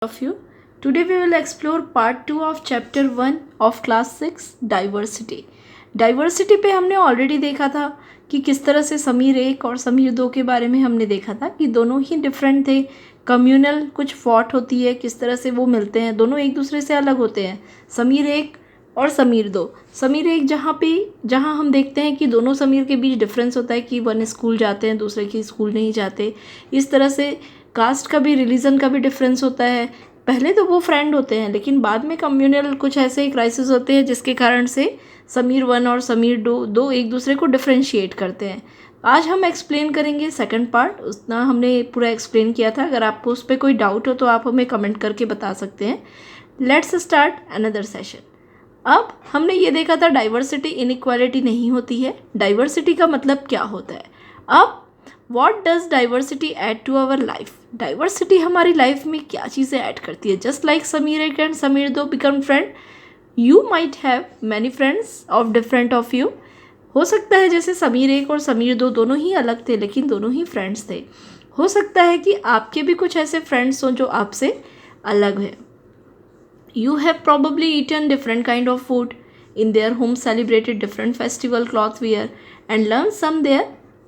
of you. Today we will explore part 2 of chapter 1 of class 6 diversity. Diversity पे हमने already देखा था कि किस तरह से समीर एक और समीर दो के बारे में हमने देखा था कि दोनों ही डिफरेंट थे. कम्युनल कुछ फॉट होती है, किस तरह से वो मिलते हैं, दोनों एक दूसरे से अलग होते हैं. समीर एक और समीर दो. समीर एक जहाँ हम देखते हैं कि दोनों समीर के बीच डिफरेंस होता है कि वन स्कूल जाते हैं दूसरे की स्कूल नहीं जाते. इस तरह से कास्ट का भी, रिलीजन का भी डिफरेंस होता है. पहले तो वो फ्रेंड होते हैं लेकिन बाद में कम्युनल कुछ ऐसे ही क्राइसिस होते हैं जिसके कारण से समीर वन और समीर दो एक दूसरे को डिफ्रेंशिएट करते हैं. आज हम एक्सप्लेन करेंगे सेकंड पार्ट. उतना हमने पूरा एक्सप्लेन किया था. अगर आपको उस पर कोई डाउट हो तो आप हमें कमेंट करके बता सकते हैं. Let's start another session. अब हमने ये देखा था डाइवर्सिटी इनइक्वालिटी नहीं होती है. डाइवर्सिटी का मतलब क्या होता है. अब what does diversity add to our life. Diversity हमारी लाइफ में क्या चीज़ें ऐड करती है. जस्ट लाइक समीर एक एंड समीर दो become friend, you might have many friends of different of you. हो सकता है जैसे समीर एक और समीर दो दोनों ही अलग थे लेकिन दोनों ही फ्रेंड्स थे. हो सकता है कि आपके भी कुछ ऐसे फ्रेंड्स हों जो आपसे अलग हैं. You have probably eaten different kind of food in their home, celebrated different festival, cloth wear and learned some their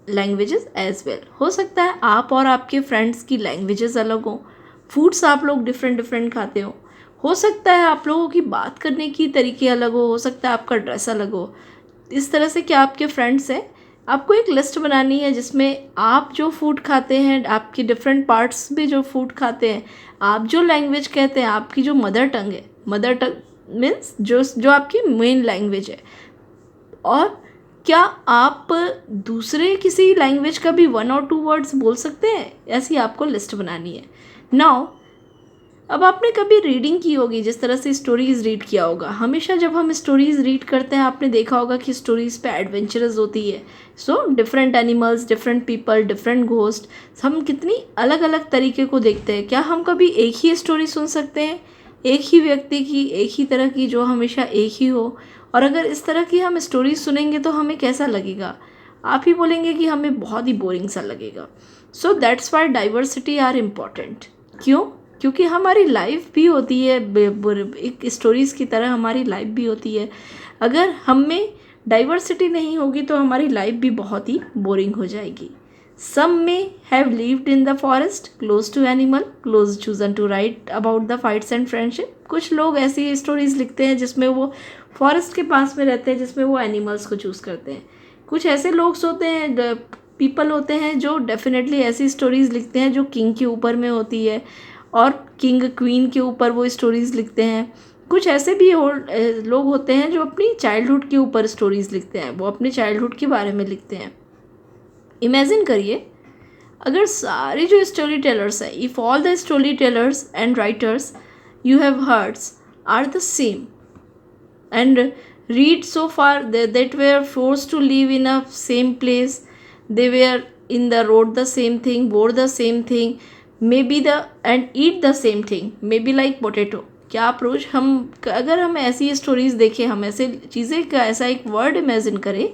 languages as well. हो सकता है आप और आपके फ्रेंड्स की लैंग्वेजेस अलग हों, फूड्स आप लोग डिफरेंट खाते हो सकता है आप लोगों की बात करने की तरीके अलग हो सकता है आपका ड्रेस अलग हो. इस तरह से क्या आपके फ्रेंड्स हैं. आपको एक लिस्ट बनानी है जिसमें आप जो फूड खाते हैं, आपके डिफरेंट पार्ट्स में जो फूड खाते हैं, आप जो लैंग्वेज कहते हैं, आपकी जो मदर टंग है, मदर टंग मीन्स जो आपकी मेन लैंग्वेज है, और क्या आप दूसरे किसी लैंग्वेज का भी 1 और 2 वर्ड्स बोल सकते हैं. ऐसी आपको लिस्ट बनानी है. नाउ अब आपने कभी रीडिंग की होगी, जिस तरह से स्टोरीज़ रीड किया होगा. हमेशा जब हम स्टोरीज़ रीड करते हैं आपने देखा होगा कि स्टोरीज़ पे एडवेंचरस होती है. So different animals, different people, different ghost, हम कितनी अलग अलग तरीके को देखते हैं. क्या हम कभी एक ही स्टोरी सुन सकते हैं, एक ही व्यक्ति की, एक ही तरह की, जो हमेशा एक ही हो. और अगर इस तरह की हम स्टोरीज सुनेंगे तो हमें कैसा लगेगा. आप ही बोलेंगे कि हमें बहुत ही बोरिंग सा लगेगा. So that's why diversity are important. क्यों? क्योंकि हमारी लाइफ भी होती है एक स्टोरीज़ की तरह, हमारी लाइफ भी होती है. अगर हम में डाइवर्सिटी नहीं होगी तो हमारी लाइफ भी बहुत ही बोरिंग हो जाएगी. Some men have lived in the forest close to animal close chosen to write about the fights and friendship. कुछ लोग ऐसी स्टोरीज लिखते हैं जिसमें वो फॉरेस्ट के पास में रहते हैं, जिसमें वो एनिमल्स को चूज़ करते हैं. कुछ ऐसे लोग होते हैं, पीपल होते हैं जो डेफिनेटली ऐसी स्टोरीज़ लिखते हैं जो किंग के ऊपर में होती है और किंग क्वीन के ऊपर वो स्टोरीज़ लिखते हैं. कुछ ऐसे भी लोग होते हैं जो अपनी चाइल्डहुड के ऊपर स्टोरीज़ लिखते हैं, वो अपने चाइल्डहुड के बारे में लिखते हैं. इमेजिन करिए अगर सारे जो स्टोरी टेलर्स हैं, if all the story tellers and writers you have heard are the same and read so far that were forced to live in a same place, they were in the road the same thing, wore the same thing, maybe and eat the same thing, maybe like potato. क्या approach अगर हम ऐसी stories देखें, हम ऐसे चीज़ें का ऐसा एक वर्ड इमेजिन करें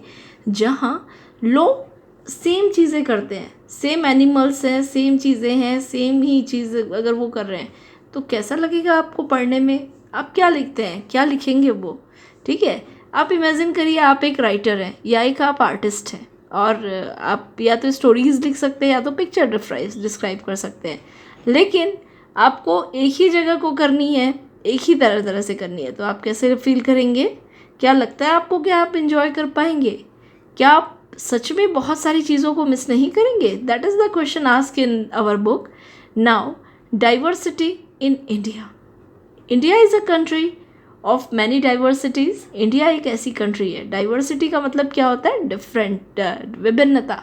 जहाँ लोग सेम चीज़ें करते हैं, सेम एनिमल्स हैं, सेम चीज़ें हैं, सेम ही चीज़ अगर वो कर रहे हैं तो कैसा लगेगा आपको पढ़ने में. आप क्या लिखते हैं, क्या लिखेंगे वो. ठीक है, आप इमेजिन करिए आप एक राइटर हैं या एक आप आर्टिस्ट हैं और आप या तो स्टोरीज़ लिख सकते हैं या तो पिक्चर डिस्क्राइब कर सकते हैं. लेकिन आपको एक ही जगह को करनी है, एक ही तरह से करनी है, तो आप कैसे फील करेंगे. क्या लगता है आपको, क्या आप इंजॉय कर पाएंगे. क्या आप सच में बहुत सारी चीज़ों को मिस नहीं करेंगे. That is the question ask in our book. Now diversity in India. India is a country of many diversities. India एक ऐसी कंट्री है. डाइवर्सिटी का मतलब क्या होता है, डिफरेंट, विभिन्नता.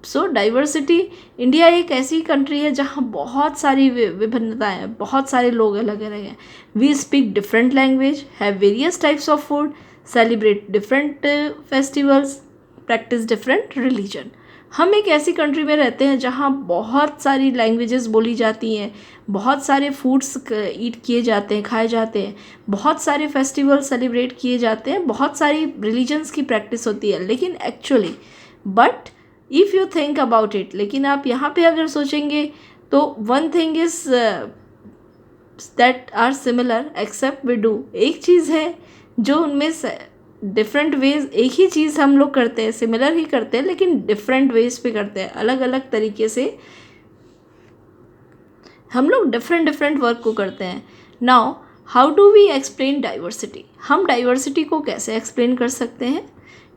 सो डाइवर्सिटी, इंडिया एक ऐसी कंट्री है जहाँ बहुत सारी विभिन्नता है, बहुत सारे लोग अलग अलग हैं. We speak different language, have various types of food, celebrate different festivals, practice different religion. हम एक ऐसी कंट्री में रहते हैं जहाँ बहुत सारी लैंग्वेजेस बोली जाती हैं, बहुत सारे फूड्स ईट किए जाते हैं, खाए जाते हैं, बहुत सारे फेस्टिवल सेलिब्रेट किए जाते हैं, बहुत सारी रिलीजन्स की प्रैक्टिस होती है. लेकिन actually but if you think about it, लेकिन आप यहाँ पे अगर सोचेंगे तो one thing is that are similar except we do. एक चीज़ है जो उनमें डिफरेंट वेज, एक ही चीज़ हम लोग करते हैं, सिमिलर ही करते हैं लेकिन डिफरेंट वेज पे करते हैं, अलग अलग तरीके से हम लोग डिफरेंट वर्क को करते हैं। Now how do we explain diversity, हम डाइवर्सिटी को कैसे एक्सप्लेन कर सकते हैं,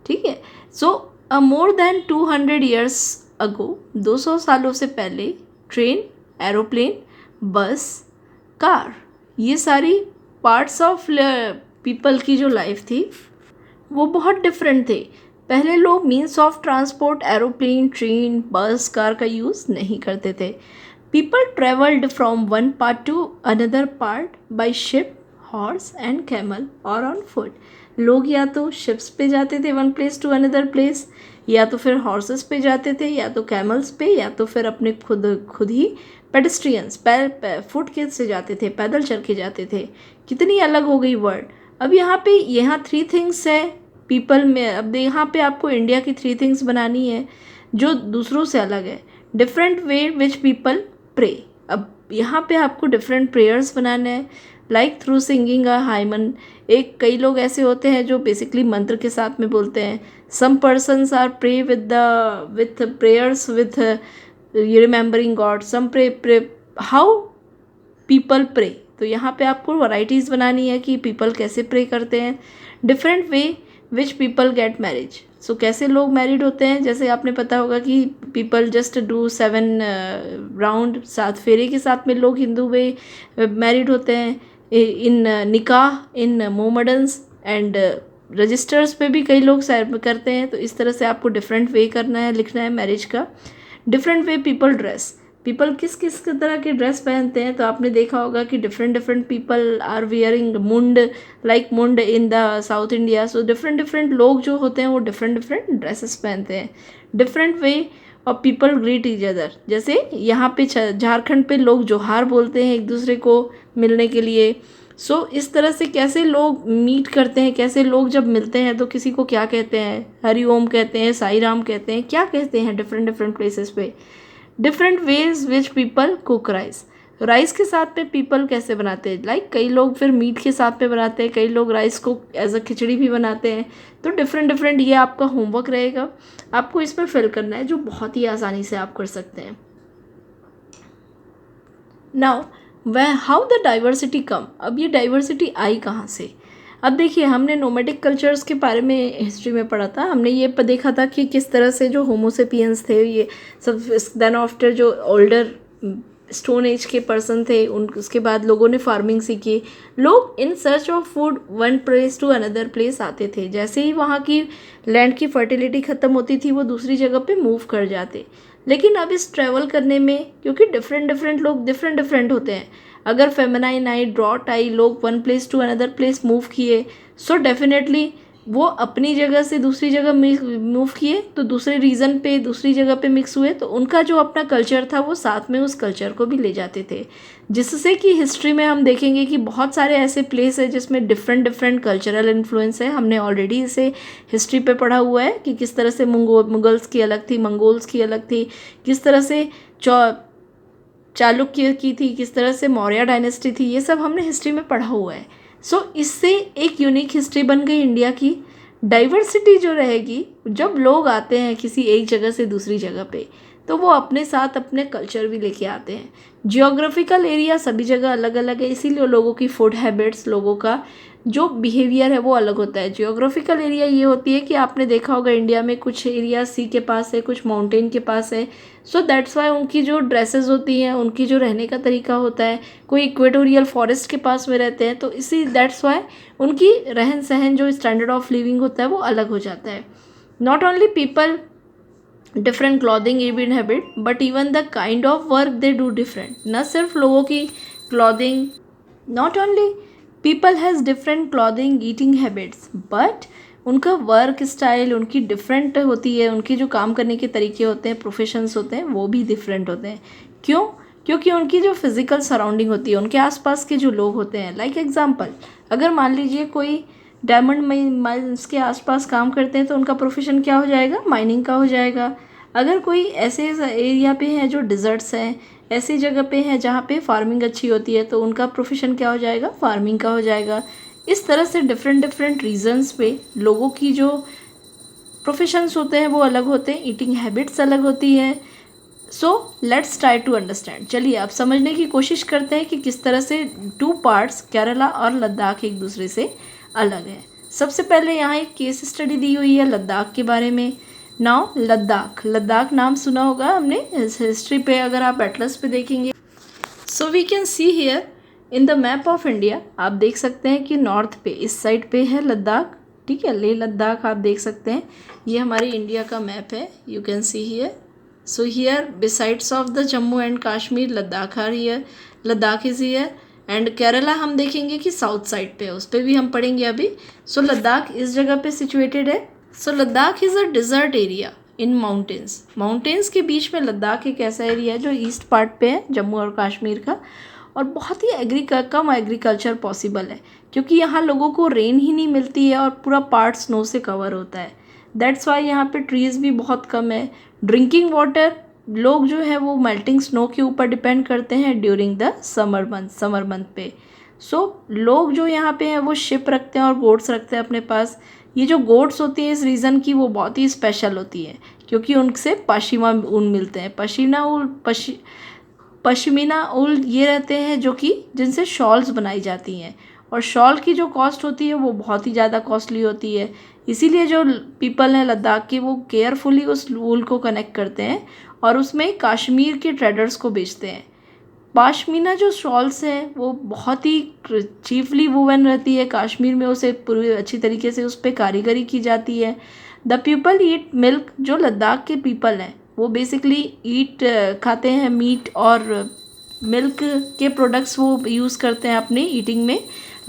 ठीक है। सो मोर देन 200 ईयर्स अगो, 200 सालों से पहले ट्रेन, एरोप्लेन, बस, कार, ये सारी पार्ट्स ऑफ पीपल की जो लाइफ थी वो बहुत डिफरेंट थे। पहले लोग means of transport aeroplane, train, bus, car का यूज़ नहीं करते थे। People travelled from one part to another part by ship, horse and camel और ऑन फुट। लोग या तो शिप्स पे जाते थे one place to another place, या तो फिर हॉर्सेस पे जाते थे, या तो कैमल्स पे, या तो फिर अपने खुद ही पेडेस्ट्रियंस फुट के से जाते थे, पैदल चल के जाते थे। कितनी अलग हो गई वर्ड। अब यहाँ 3 थिंग्स है पीपल में। अब यहाँ पे आपको इंडिया की 3 थिंग्स बनानी है जो दूसरों से अलग है। Different way which people pray. अब यहाँ पे आपको डिफरेंट प्रेयर्स बनाने हैं, like through singing a hymn. कई लोग ऐसे होते हैं जो बेसिकली मंत्र के साथ में बोलते हैं। Some persons are pray with prayers with remembering God. Some pray how people pray. तो यहाँ पे आपको वैरायटीज़ बनानी है कि पीपल कैसे प्रे करते हैं। Different way which people get marriage. So कैसे लोग मैरिड होते हैं, जैसे आपने पता होगा कि पीपल जस्ट डू 7 राउंड, 7 फेरे के साथ में लोग हिंदू में मैरिड होते हैं। इन निकाह, इन मोमडन्स एंड रजिस्टर्स पे भी कई लोग करते हैं। तो इस तरह से आपको डिफरेंट वे करना है, लिखना है मैरिज का। Different way people dress. People किस किस तरह के ड्रेस पहनते हैं, तो आपने देखा होगा कि डिफरेंट पीपल आर वियरिंग मुंड, लाइक मुंड in the south India. So different लोग जो होते हैं वो डिफरेंट ड्रेसेस पहनते हैं। डिफरेंट वे और पीपल ग्रीट ईच अदर। जैसे यहाँ पे झारखंड पे लोग जोहार बोलते हैं एक दूसरे को मिलने के लिए। सो इस तरह से कैसे लोग मीट करते हैं, कैसे लोग जब मिलते हैं तो किसी को क्या कहते हैं, हरि ओम कहते हैं, साई राम कहते हैं, क्या कहते हैं डिफरेंट प्लेसेस पे। Different ways which people cook rice. Rice के साथ पे पीपल कैसे बनाते हैं, लाइक कई लोग फिर मीट के साथ पे बनाते हैं, कई लोग राइस को एज अ खिचड़ी भी बनाते हैं। तो डिफरेंट ये आपका होमवर्क रहेगा, आपको इसमें फिल करना है, जो बहुत ही आसानी से आप कर सकते हैं। नाउ हाउ द डाइवर्सिटी कम। अब ये डाइवर्सिटी आई कहाँ से। अब देखिए, हमने नोमैडिक कल्चर्स के बारे में हिस्ट्री में पढ़ा था। हमने ये देखा था कि किस तरह से जो होमोसेपियंस थे, ये सब देन आफ्टर जो ओल्डर स्टोन एज के पर्सन थे, उसके बाद लोगों ने फार्मिंग सीखी। लोग in search of food one place to another place आते थे। जैसे ही वहाँ की लैंड की फर्टिलिटी ख़त्म होती थी, वो दूसरी जगह पे मूव कर जाते। लेकिन अब इस ट्रैवल करने में, क्योंकि डिफरेंट लोग डिफरेंट होते हैं, अगर फेमिनाइन आई, ड्रॉट आई, लोग one place to another place move किए, सो डेफिनेटली वो अपनी जगह से दूसरी जगह मूव किए, तो दूसरे रीजन पे, दूसरी जगह पे मिक्स हुए, तो उनका जो अपना कल्चर था वो साथ में उस कल्चर को भी ले जाते थे। जिससे कि हिस्ट्री में हम देखेंगे कि बहुत सारे ऐसे प्लेस है जिसमें डिफरेंट कल्चरल इन्फ्लुएंस है। हमने ऑलरेडी इसे हिस्ट्री पे पढ़ा हुआ है कि किस तरह से मुगल्स की अलग थी, मंगोल्स की अलग थी, किस तरह से चालुक्य की थी, किस तरह से मौर्य डायनेस्टी थी। ये सब हमने हिस्ट्री में पढ़ा हुआ है। सो इससे एक यूनिक हिस्ट्री बन गई इंडिया की। डाइवर्सिटी जो रहेगी, जब लोग आते हैं किसी एक जगह से दूसरी जगह पे, तो वो अपने साथ अपने कल्चर भी लेके आते हैं। जियोग्राफिकल एरिया सभी जगह अलग अलग है, इसीलिए लोगों की फूड हैबिट्स, लोगों का जो बिहेवियर है वो अलग होता है। जियोग्राफिकल एरिया ये होती है कि आपने देखा होगा इंडिया में कुछ एरिया सी के पास है, कुछ माउंटेन के पास है। सो दैट्स वाई उनकी जो ड्रेसेस होती हैं, उनकी जो रहने का तरीका होता है, कोई इक्वेटोरियल फॉरेस्ट के पास में रहते हैं, तो इसी दैट्स वाई उनकी रहन सहन, जो स्टैंडर्ड ऑफ लिविंग होता है वो अलग हो जाता है। Not only people different clothing even habit, but even the kind of work they do different. न सिर्फ लोगों की clothing, not only people has different clothing eating habits, but उनका वर्क स्टाइल, उनकी डिफरेंट होती है। उनके जो काम करने के तरीके होते हैं, प्रोफेशंस होते हैं, वो भी डिफरेंट होते हैं। क्यों? क्योंकि उनकी जो फिज़िकल सराउंडिंग होती है, उनके आसपास के जो लोग होते हैं, लाइक एग्जांपल, अगर मान लीजिए कोई डायमंड माइंस के आसपास काम करते हैं, तो उनका प्रोफेशन क्या हो जाएगा? माइनिंग का हो जाएगा। अगर कोई ऐसे एरिया पे है जो डिज़र्ट्स हैं, ऐसी जगह पे हैं जहाँ पे फार्मिंग अच्छी होती है, तो उनका प्रोफेशन क्या हो जाएगा, फार्मिंग का हो जाएगा। इस तरह से डिफरेंट डिफरेंट रीजन्स पे लोगों की जो प्रोफेशंस होते हैं वो अलग होते हैं, ईटिंग हैबिट्स अलग होती है। So let's try to understand. चलिए आप समझने की कोशिश करते हैं कि किस तरह से टू पार्ट्स केरला और लद्दाख एक दूसरे से अलग है। सबसे पहले यहाँ एक केस स्टडी दी हुई है लद्दाख के बारे में। नाउ लद्दाख, लद्दाख नाम सुना होगा हमने हिस्ट्री पे, अगर आप एटलस पे देखेंगे। So we can see here in the map of India, आप देख सकते हैं कि नॉर्थ पे इस साइड पे है लद्दाख, ठीक है, लेह लद्दाख आप देख सकते हैं। ये हमारी इंडिया का मैप है, you can see here. So here besides of the Jammu and Kashmir Ladakh are here, Ladakh is here. And Kerala हम देखेंगे कि साउथ साइड पे है, उस पर भी हम पढ़ेंगे अभी। सो लद्दाख इस जगह पे सिचुएटेड है। So Ladakh is a desert area in mountains, mountains के बीच में लद्दाख एक ऐसा एरिया है जो ईस्ट पार्ट पे है जम्मू और कश्मीर का, और बहुत ही कम एग्रीकल्चर पॉसिबल है क्योंकि यहाँ लोगों को रेन ही नहीं मिलती है और पूरा पार्ट स्नो से कवर होता है। दैट्स वाई यहाँ पे ट्रीज़ भी बहुत कम है। ड्रिंकिंग वाटर लोग जो है वो मेल्टिंग स्नो के ऊपर डिपेंड करते हैं ड्यूरिंग द समर मंथ पे। सो लोग जो यहाँ पे हैं वो शिप रखते हैं और गोट्स रखते हैं अपने पास। ये जो गोट्स होती है इस रीज़न की वो बहुत ही स्पेशल होती है क्योंकि उनसे पश्मीना ऊन मिलते हैं। पश्मीना ऊल ये रहते हैं जो कि जिनसे शॉल्स बनाई जाती हैं, और शॉल की जो कॉस्ट होती है वो बहुत ही ज़्यादा कॉस्टली होती है। इसीलिए जो पीपल हैं लद्दाख के वो केयरफुली उस ऊल को कनेक्ट करते हैं और उसमें कश्मीर के ट्रेडर्स को बेचते हैं। पश्मीना जो शॉल्स हैं वो बहुत ही चीफली वूवन रहती है कश्मीर में, उसे पूरी अच्छी तरीके से उस पर कारीगरी की जाती है। द पीपल ईट मिल्क, जो लद्दाख के पीपल हैं वो बेसिकली खाते हैं मीट और मिल्क के प्रोडक्ट्स वो यूज़ करते हैं अपने ईटिंग में,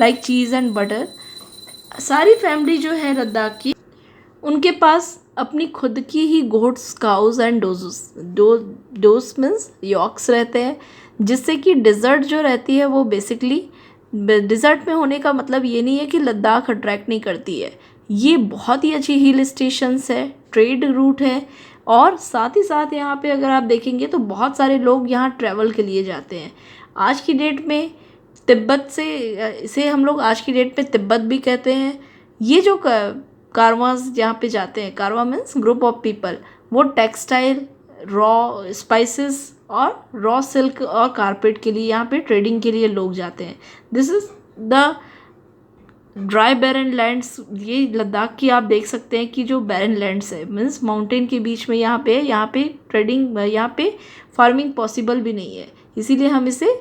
लाइक चीज़ एंड बटर। सारी फैमिली जो है लद्दाख की, उनके पास अपनी खुद की ही goats, cows and dzos means yaks रहते हैं, जिससे कि डिज़र्ट जो रहती है वो बेसिकली, डिज़र्ट में होने का मतलब ये नहीं है कि लद्दाख अट्रैक्ट नहीं करती है, ये बहुत ही अच्छी हिल स्टेशंस है, ट्रेड रूट है, और साथ ही साथ यहाँ पे अगर आप देखेंगे तो बहुत सारे लोग यहाँ ट्रैवल के लिए जाते हैं। आज की डेट में तिब्बत से, इसे हम लोग आज की डेट में तिब्बत भी कहते हैं। ये जो कारवांस यहाँ पे जाते हैं, कारवा मीन्स ग्रुप ऑफ पीपल, वो टेक्सटाइल, रॉ स्पाइसेस और रॉ सिल्क और कारपेट के लिए यहाँ पे ट्रेडिंग के लिए लोग जाते हैं। This is the dry barren lands. ये लद्दाख की आप देख सकते हैं कि जो बैरन लैंड्स है मीन्स माउंटेन के बीच में यहाँ पे ट्रेडिंग, यहाँ पे फार्मिंग पॉसिबल भी नहीं है, इसीलिए हम इसे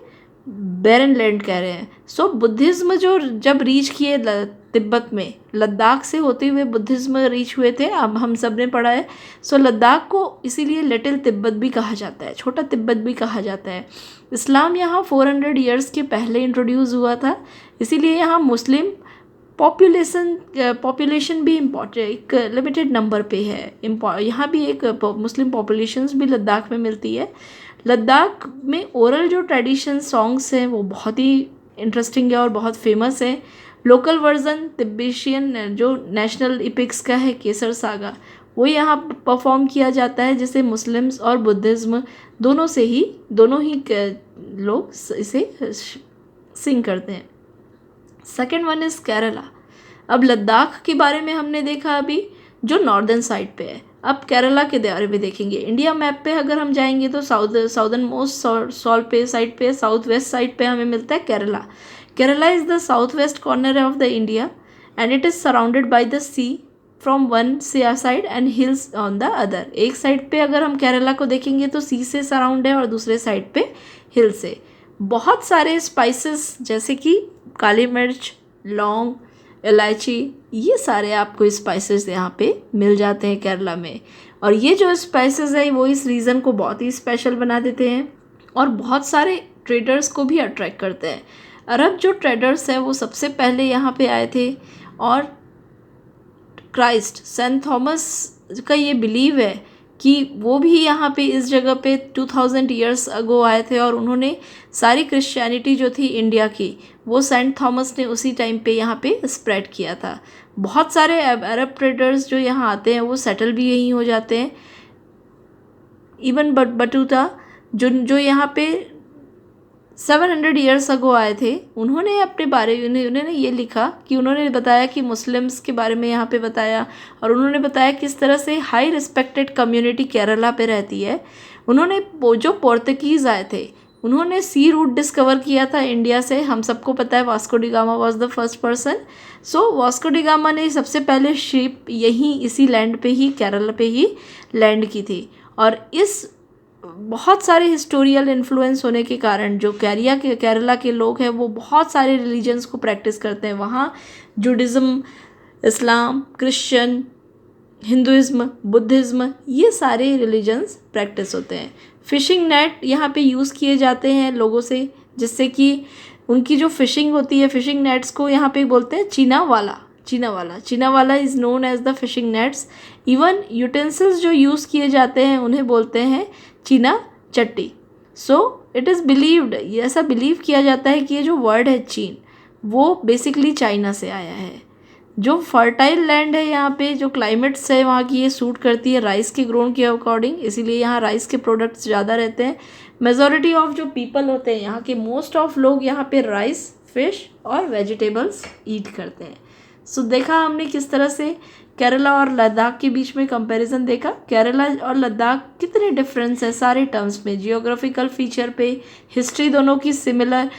बैरन लैंड कह रहे हैं। सो बुद्धिज़्म जो जब रीच किए तिब्बत में, लद्दाख से होते हुए बुद्धिज़्म रीच हुए थे, अब हम सब ने पढ़ा है। सो लद्दाख को इसीलिए लिटिल तिब्बत भी कहा जाता है, छोटा तिब्बत भी कहा जाता है। इस्लाम यहाँ 400 ईयर्स के पहले इंट्रोड्यूस हुआ था, इसीलिए यहाँ मुस्लिम पॉपुलेशन भी एक लिमिटेड नंबर पे है। यहाँ भी एक मुस्लिम पॉपुलेशंस भी लद्दाख में मिलती है। लद्दाख में ओरल जो ट्रेडिशन सॉन्ग्स हैं वो बहुत ही इंटरेस्टिंग है और बहुत फेमस है। लोकल वर्जन तिब्बतियन जो नेशनल इपिक्स का है, केसर सागा, वो यहाँ परफॉर्म किया जाता है, जिसे मुस्लिम्स और बुद्धिज़्म दोनों ही लोग इसे सिंग करते हैं। Second one is Kerala. अब लद्दाख के बारे में हमने देखा अभी जो नॉर्दर्न साइड पे है, अब केरला के बारे में देखेंगे। इंडिया मैप पे अगर हम जाएंगे तो साउदर्न मोस्ट साइड पे साउथ वेस्ट साइड पे हमें मिलता है Kerala. Kerala is the south west corner of the India and it is surrounded by the sea from one side and hills on the other. एक साइड पे अगर हम केरला को देखेंगे तो सी से सराउंड है और दूसरे साइड पे हिल से। बहुत सारे स्पाइसेस जैसे कि काली मिर्च, लौंग, इलायची, ये सारे आपको स्पाइसेस यहाँ पे मिल जाते हैं केरला में, और ये जो स्पाइसेस है वो इस रीजन को बहुत ही स्पेशल बना देते हैं और बहुत सारे ट्रेडर्स को भी अट्रैक्ट करते हैं। अरब जो ट्रेडर्स हैं वो सबसे पहले यहाँ पे आए थे, और क्राइस्ट, सेंट थॉमस का ये बिलीव है कि वो भी यहाँ पे इस जगह पे 2000 ईयर्स अगो आए थे, और उन्होंने सारी क्रिश्चियनिटी जो थी इंडिया की वो सेंट थॉमस ने उसी टाइम पे यहाँ पे स्प्रेड किया था। बहुत सारे अरब ट्रेडर्स जो यहाँ आते हैं वो सेटल भी यहीं हो जाते हैं। इवन बटूता जो जो यहाँ पे 700 ईयर्स अगो आए थे, उन्होंने अपने बारे में उन्होंने ये लिखा कि उन्होंने बताया कि मुस्लिम्स के बारे में यहाँ पे बताया, और उन्होंने बताया किस तरह से हाई रिस्पेक्टेड कम्युनिटी केरला पे रहती है। उन्होंने जो पोर्तुगीज़ आए थे, उन्होंने सी रूट डिस्कवर किया था इंडिया से। हम सबको पता है Vasco D gamma was the first person. So Vasco D gamma ने सबसे पहले शिप यहीं इसी लैंड पे ही, केरला पे ही लैंड की थी। और इस बहुत सारे हिस्टोरियल इन्फ्लुएंस होने के कारण जो केरला के लोग हैं वो बहुत सारे रिलीजन्स को प्रैक्टिस करते हैं। वहाँ जुडिज़्म, इस्लाम, क्रिश्चियन, हिंदुइज्म, बुद्धिज़्म, ये सारे रिलीजन्स प्रैक्टिस होते हैं। फ़िशिंग नेट यहाँ पे यूज़ किए जाते हैं लोगों से, जिससे कि उनकी जो फ़िशिंग होती है, फ़िशिंग नेट्स को यहाँ पे बोलते हैं cheena vala is known as the fishing nets. Even utensils जो यूज़ किए जाते हैं उन्हें बोलते हैं cheena chatti. So it is believed, ऐसा बिलीव किया जाता है कि ये जो वर्ड है चीन, वो बेसिकली चाइना से आया है। जो फर्टाइल लैंड है यहाँ पे, जो क्लाइमेट्स है वहाँ की, ये सूट करती है राइस के ग्रोन के अकॉर्डिंग, इसीलिए यहाँ राइस के प्रोडक्ट्स ज़्यादा रहते हैं। मेजॉरिटी ऑफ जो पीपल होते हैं यहाँ के, मोस्ट ऑफ लोग यहाँ पे राइस, फिश और वेजिटेबल्स ईट करते हैं। सो देखा हमने किस तरह से केरला और लद्दाख के बीच में कंपैरिजन देखा। केरला और लद्दाख कितने डिफरेंस है सारे टर्म्स में, जियोग्राफिकल फीचर पे, हिस्ट्री दोनों की सिमिलर,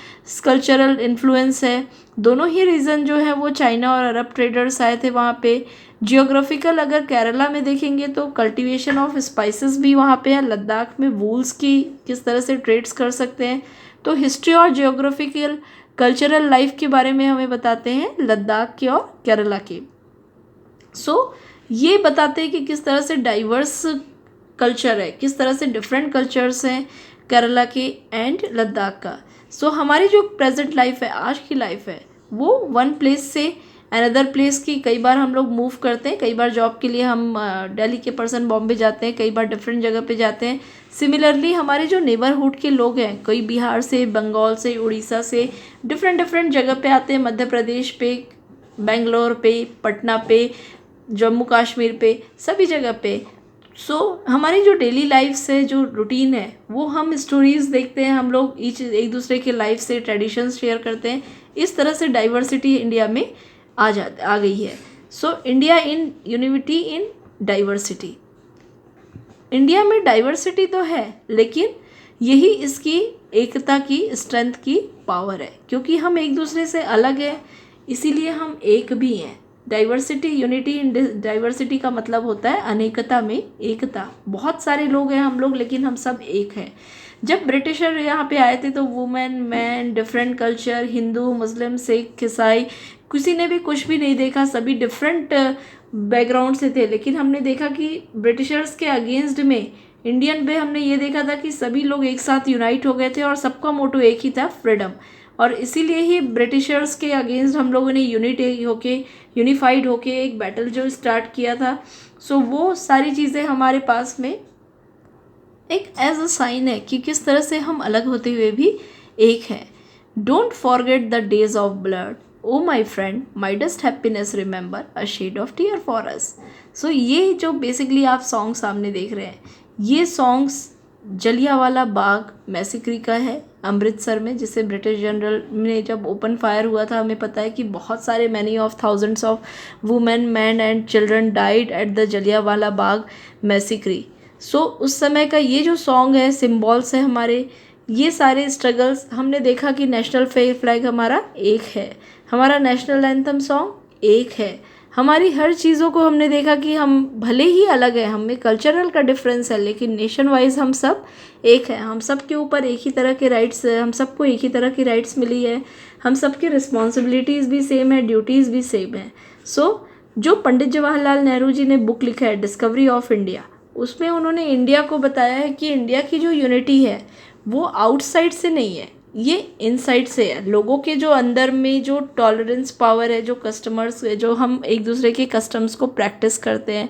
कल्चरल इन्फ्लुएंस है। दोनों ही रीजन जो है वो चाइना और अरब ट्रेडर्स आए थे वहाँ पे। जियोग्राफिकल अगर केरला में देखेंगे तो कल्टीवेशन ऑफ स्पाइसेस भी वहाँ पे है। लद्दाख में वूल्स की किस तरह से ट्रेड्स कर सकते हैं। तो हिस्ट्री और जियोग्राफिकल कल्चरल लाइफ के बारे में हमें बताते हैं लद्दाख के और केरला के। सो ये बताते हैं कि किस तरह से डाइवर्स कल्चर है, किस तरह से डिफरेंट कल्चर्स हैं केरला के एंड लद्दाख का। सो हमारी जो प्रेजेंट लाइफ है, आज की लाइफ है, वो वन प्लेस से अनदर प्लेस की कई बार हम लोग मूव करते हैं। कई बार जॉब के लिए हम दिल्ली के पर्सन बॉम्बे जाते हैं, कई बार डिफरेंट जगह पे जाते हैं। सिमिलरली हमारे जो नेबरहुड के लोग हैं, कोई बिहार से, बंगाल से, उड़ीसा से, डिफरेंट जगह पे आते हैं, मध्य प्रदेश पे, बेंगलोर पे, पटना पे, जम्मू कश्मीर पे, सभी जगह पे। सो हमारी जो डेली लाइफ से जो रूटीन है, वो हम स्टोरीज़ देखते हैं, हम लोग एक दूसरे के लाइफ से ट्रेडिशंस शेयर करते हैं। इस तरह से डाइवर्सिटी इंडिया में आ गई है। So India in unity in diversity. India में डाइवर्सिटी तो है, लेकिन यही इसकी एकता की, स्ट्रेंथ की पावर है, क्योंकि हम एक दूसरे से अलग हैं, इसीलिए हम एक भी हैं। डाइवर्सिटी, यूनिटी इन डाइवर्सिटी का मतलब होता है अनेकता में एकता। बहुत सारे लोग हैं हम लोग, लेकिन हम सब एक हैं। जब ब्रिटिशर यहाँ पे आए थे तो women, man, different culture, Hindu, Muslim, Sikh, ईसाई, किसी ने भी कुछ भी नहीं देखा, सभी डिफरेंट बैकग्राउंड से थे। लेकिन हमने देखा कि ब्रिटिशर्स के अगेंस्ट में इंडियन पे हमने ये देखा था कि सभी लोग एक साथ यूनाइट हो गए थे और सबका मोटो एक ही था, फ्रीडम। और इसीलिए ही ब्रिटिशर्स के अगेंस्ट हम लोगों ने यूनिफाइड होके एक बैटल जो स्टार्ट किया था। सो वो सारी चीज़ें हमारे पास में एक एज अ साइन है कि किस तरह से हम अलग होते हुए भी एक हैं। Don't forget the days of blood, oh my friend, midst happiness remember, a shade of tear for us. So ये जो बेसिकली आप सॉन्ग सामने देख रहे हैं, ये सॉन्ग्स जलियांवाला बाग मैसेक्री का है अमृतसर में, जिसे ब्रिटिश जनरल ने जब ओपन फायर हुआ था, हमें पता है कि बहुत सारे many of thousands of women, man and children died at the Jallianwala Bagh massacre. सो उस समय का ये जो सॉन्ग है, सिम्बॉल्स है हमारे, ये सारे स्ट्रगल्स। हमने देखा कि नेशनल फ्लैग हमारा एक है, हमारा नेशनल एंथम सॉन्ग एक है, हमारी हर चीज़ों को हमने देखा कि हम भले ही अलग हैं, हमें कल्चरल का डिफरेंस है, लेकिन नेशन वाइज हम सब एक हैं। हम सब के ऊपर एक ही तरह के राइट्स, हम सबको एक ही तरह की राइट्स मिली है, हम सबकी रिस्पॉन्सिबिलिटीज़ भी सेम है, ड्यूटीज़ भी सेम है। सो जो पंडित जवाहरलाल नेहरू जी ने बुक लिखा है डिस्कवरी ऑफ इंडिया, उसमें उन्होंने इंडिया को बताया है कि इंडिया की जो यूनिटी है वो आउटसाइड से नहीं है, ये इनसाइड से है। लोगों के जो अंदर में जो टॉलरेंस पावर है, जो कस्टमर्स है, जो हम एक दूसरे के कस्टम्स को प्रैक्टिस करते हैं,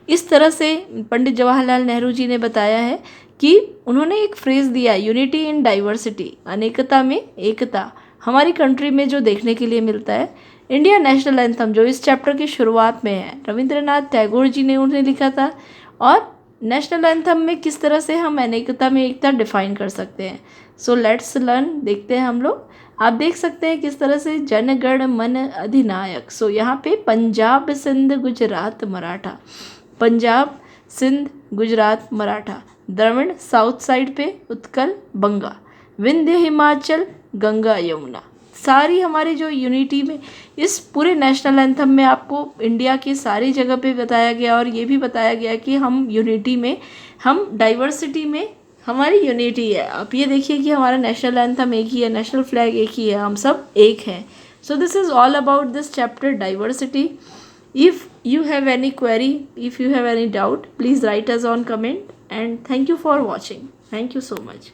इस तरह से पंडित जवाहरलाल नेहरू जी ने बताया है कि उन्होंने एक फ्रेज़ दिया, यूनिटी इन डाइवर्सिटी, अनेकता में एकता। हमारी कंट्री में जो देखने के लिए मिलता है, इंडिया नेशनल एंथम जो इस चैप्टर की शुरुआत में है, रविंद्रनाथ टैगोर जी ने उन्हें लिखा था, और नेशनल एंथम में किस तरह से हम अनेकता में एकता डिफाइन कर सकते हैं। सो लेट्स लर्न, देखते हैं हम लोग। आप देख सकते हैं किस तरह से जन गण मन अधिनायक। सो यहाँ पे पंजाब सिंध गुजरात मराठा, पंजाब सिंध गुजरात मराठा, द्रविड़ साउथ साइड पे, उत्कल बंगा, विंध्य हिमाचल, गंगा यमुना। सारी हमारी जो यूनिटी में इस पूरे नेशनल एंथम में आपको इंडिया की सारी जगह पे बताया गया और ये भी बताया गया कि हम यूनिटी में, हम डाइवर्सिटी में हमारी यूनिटी है। आप ये देखिए कि हमारा नेशनल एंथम एक ही है, नेशनल फ्लैग एक ही है, हम सब एक हैं। So this is all about this chapter diversity. If you have any query, if you have any doubt, please write us on comment, and thank you for watching. Thank you so much.